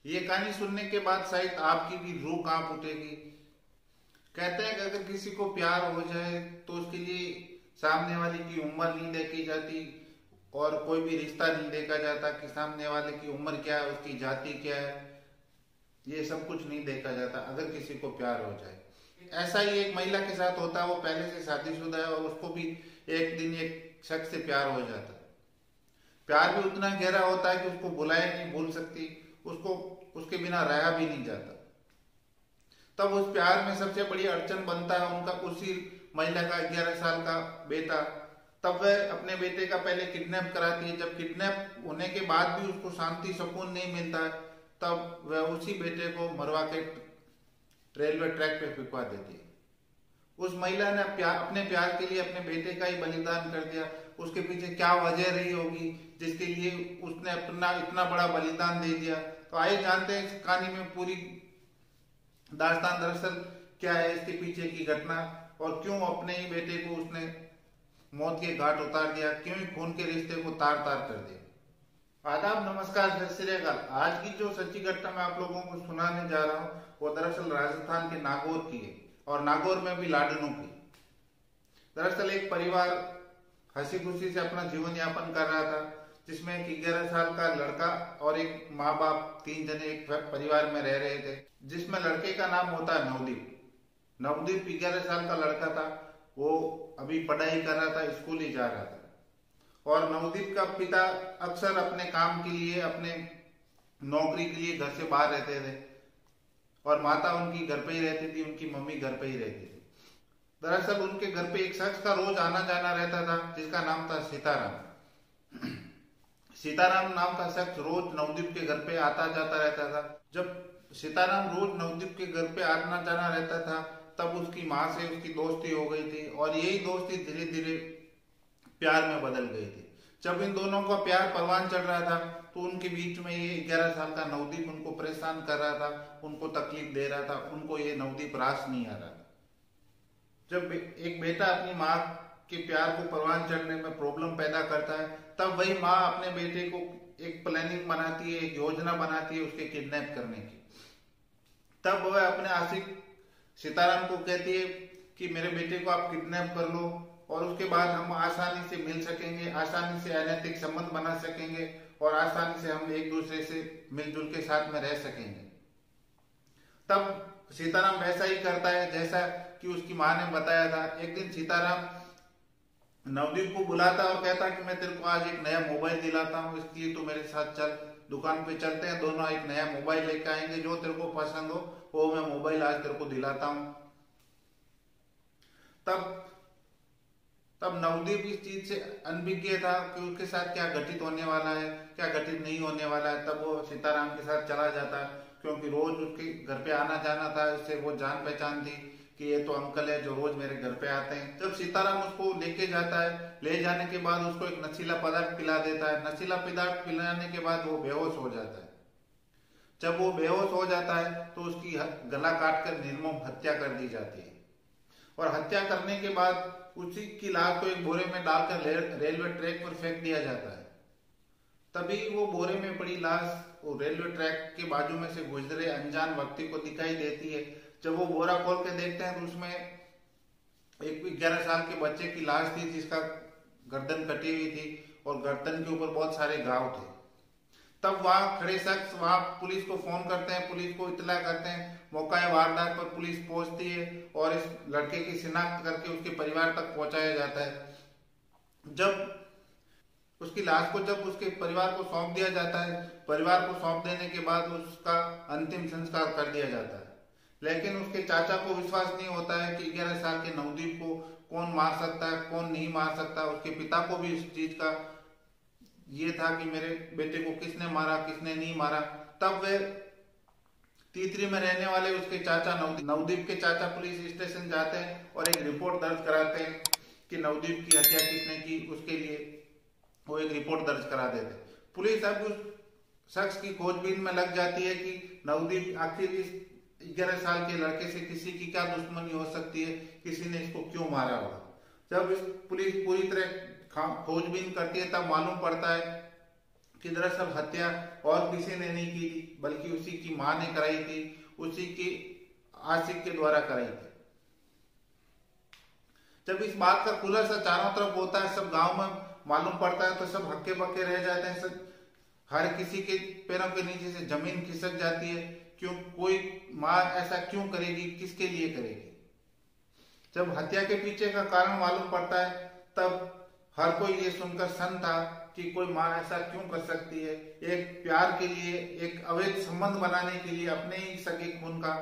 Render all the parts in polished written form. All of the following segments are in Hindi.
ये कहानी सुनने के बाद शायद आपकी भी रूह कांप उठेगी। कहते हैं कि अगर किसी को प्यार हो जाए तो उसके लिए सामने वाले की उम्र नहीं देखी जाती और कोई भी रिश्ता नहीं देखा जाता कि सामने वाले की उम्र क्या है, उसकी जाति क्या है, ये सब कुछ नहीं देखा जाता अगर किसी को प्यार हो जाए। ऐसा ही एक महिला के साथ होता है। वो पहले से शादीशुदा है और उसको भी एक दिन एक शख्स से प्यार हो जाता है। प्यार भी उतना गहरा होता है कि उसको बुलाए नहीं भूल सकती, उसको उसके बिना रहा भी नहीं जाता। तब उस प्यार में सबसे बड़ी अड़चन बनता है उनका उसी महिला का 11 साल का बेटा। तब वह अपने बेटे का पहले किडनैप कराती है। जब किडनैप होने के बाद भी उसको शांति सुकून नहीं मिलता है, तब वह उसी बेटे को मरवा के रेलवे ट्रैक पे फिकवा देती है। उस महिला ने अपने प्यार के लिए अपने बेटे का ही बलिदान कर दिया। उसके पीछे क्या वजह रही होगी जिसके लिए उसने अपना इतना बड़ा बलिदान दे दिया। तो आइए जानते हैं इस कहानी में पूरी दास्तान दरअसल क्या है, इसके पीछे की घटना, और क्यों अपने ही बेटे को उसने मौत के घाट उतार दिया, क्यों ही खून के रिश्ते को तार तार कर दिया। आदाब, नमस्कार, सत श्री अकाल। आज की जो सच्ची घटना मैं आप लोगों को सुनाने जा रहा हूँ वो दरअसल राजस्थान के नागौर की है, और नागौर में भी लाडनों की। दरअसल एक परिवार हंसी खुशी से अपना जीवन यापन कर रहा था, जिसमें एक 11 साल का लड़का और एक माँ बाप 3 जने एक परिवार में रह रहे थे, जिसमें लड़के का नाम होता है नवदीप। नवदीप 11 साल का लड़का था। वो अभी पढ़ाई कर रहा था, स्कूल ही जा रहा था। और नवदीप का पिता अक्सर अपने काम के लिए, अपने नौकरी के लिए घर से बाहर रहते थे, और माता उनकी घर पे ही रहती थी, उनकी मम्मी घर पे ही रहती थी। दरअसल उनके घर पे एक शख्स का रोज आना जाना रहता था, जिसका नाम था सीताराम। सीताराम नाम का शख्स रोज नवदीप के घर पे आता जाता रहता था। जब सीताराम रोज नवदीप के घर पे आना जाना रहता था, तब उसकी माँ से उसकी दोस्ती हो गई थी, और यही दोस्ती धीरे धीरे प्यार में बदल गई थी। जब इन दोनों का प्यार परवान चढ़ रहा था, तो उनके बीच में ये 11 साल का नवदीप उनको परेशान कर रहा था, उनको तकलीफ दे रहा था, उनको ये नवदीप रास नहीं आ रहा था। जब एक बेटा अपनी माँ के प्यार को परवान चढ़ने में प्रॉब्लम पैदा करता है, तब वही माँ अपने बेटे को एक प्लानिंग बनाती है, एक योजना बनाती है उसके किडनैप करने की। तब वह अपने आशिक सीताराम को कहती है कि मेरे बेटे को आप किडनैप कर लो, और उसके बाद हम आसानी से मिल सकेंगे, आसानी से अनैतिक संबंध बना सकेंगे, और आसानी से हम एक दूसरे से मिलजुल के साथ में रह सकेंगे। तब सीताराम वैसा ही करता है जैसा कि उसकी माँ ने बताया था। एक दिन सीताराम नवदीप को बुलाता और कहता कि मैं तेरे को आज एक नया मोबाइल दिलाता हूँ, इसलिए तो मेरे साथ चल, दुकान पे चलते हैं, दोनों एक नया मोबाइल लेकर आएंगे, जो तेरे को पसंद हो वो मैं मोबाइल आज तेरे को दिलाता हूँ। तब तब नवदीप इस चीज से अनभिज्ञ था कि उसके साथ क्या घटित होने वाला है, क्या घटित नहीं होने वाला है। तब वो सीताराम के साथ चला जाता है, क्योंकि रोज उसके घर पे आना जाना था, इससे वो जान पहचान थी कि ये तो अंकल है जो रोज मेरे घर पे आते हैं। जब सीताराम उसको लेके जाता है, ले जाने के बाद उसको एक नशीला पदार्थ पिला देता है। नशीला पदार्थ पिलाने के बाद वो बेहोश हो जाता है। जब वो बेहोश हो जाता है तो उसकी गला काट कर निर्मम हत्या कर दी जाती है, और हत्या करने के बाद उसी की लाश को एक बोरे में डालकर रेलवे ट्रैक पर फेंक दिया जाता है। तभी वो बोरे में पड़ी लाश वो रेलवे ट्रैक के बाजू में से गुजरे अनजान व्यक्ति को दिखाई देती है। जब वो बोरा खोल के देखते हैं तो उसमें एक 11 साल के बच्चे की लाश थी, जिसका गर्दन कटी हुई थी और गर्दन के ऊपर बहुत सारे घाव थे। तब वहां खड़े शख्स वहां पुलिस को फोन करते हैं, पुलिस को इतला करते हैं। मौका वारदात पर पुलिस पहुंचती है और इस लड़के की शिनाख्त करके उसके परिवार तक पहुंचाया जाता है। जब उसकी लाश को जब उसके परिवार को सौंप दिया जाता है, परिवार को सौंप देने के बाद उसका अंतिम संस्कार कर दिया जाता है। लेकिन उसके चाचा को विश्वास नहीं होता है कि 11 साल के नवदीप को कौन मार सकता है, कौन नहीं मार सकता। उसके पिता को भी इस चीज का ये था कि मेरे बेटे को किसने मारा, किसने नहीं मारा। तब वे तीतरी में रहने वाले उसके चाचा नवदीप के चाचा पुलिस स्टेशन जाते हैं और एक रिपोर्ट दर्ज कराते हैं कि नवदीप की हत्या किसने की। उसके लिए वो एक रिपोर्ट दर्ज करा देते। पुलिस अब उस शख्स की खोजबीन में लग जाती है कि नवदीप आखिर इस 11 साल के लड़के से किसी की क्या दुश्मनी हो सकती है, किसी ने इसको क्यों मारा होगा। जब इस पुलिस पूरी तरह खोजबीन करती है, तब मालूम पड़ता है कि दरअसल हत्या और किसी ने नहीं की थी, बल्कि उसी की मां ने कराई थी, उसी के आशिक के द्वारा कराई थी। जब इस बात का खुलासा चारों तरफ होता है, सब गांव में मालूम पड़ता है, तो सब हक्के बक्के रह जाते हैं। सब हर किसी के पैरों के नीचे से जमीन खिसक जाती है। क्यों कोई मां ऐसा क्यों करेगी, किसके लिए करेगी? जब हत्या के पीछे का कारण मालूम पड़ता है, तब हर कोई ये सुनकर सन्न था कि कोई मां ऐसा क्यों कर सकती है, एक प्यार के लिए, एक अवैध संबंध बनाने के लिए अपने ही सगे खून का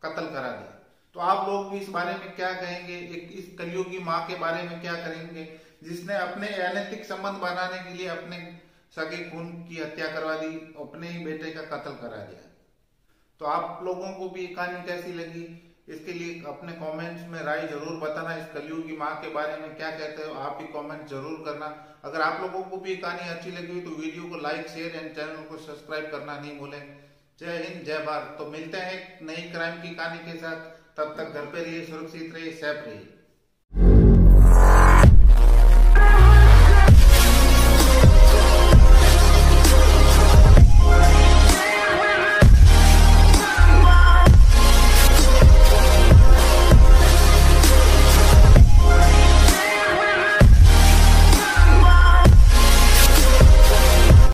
कत्ल करा दिया। तो आप लोग भी इस बारे में क्या कहेंगे? एक इस कलयुगी मां के बारे में क्या करेंगे, जिसने अपने अनैतिक संबंध बनाने के लिए अपने सगे खून की हत्या करवा दी, अपने ही बेटे का कत्ल करा दिया? तो आप लोगों को भी ये कहानी कैसी लगी, इसके लिए अपने कमेंट्स में राय जरूर बताना। इस कलयुगी मां के बारे में क्या कहते हो, आप भी कमेंट जरूर करना। अगर आप लोगों को भी कहानी अच्छी लगी हुई तो वीडियो को लाइक, शेयर एंड चैनल को सब्सक्राइब करना नहीं भूलें। जय हिंद, जय भारत। तो मिलते हैं एक नई क्राइम की कहानी के साथ। तब तक घर पे रहिए, सुरक्षित रहिए, सेफ रहिए।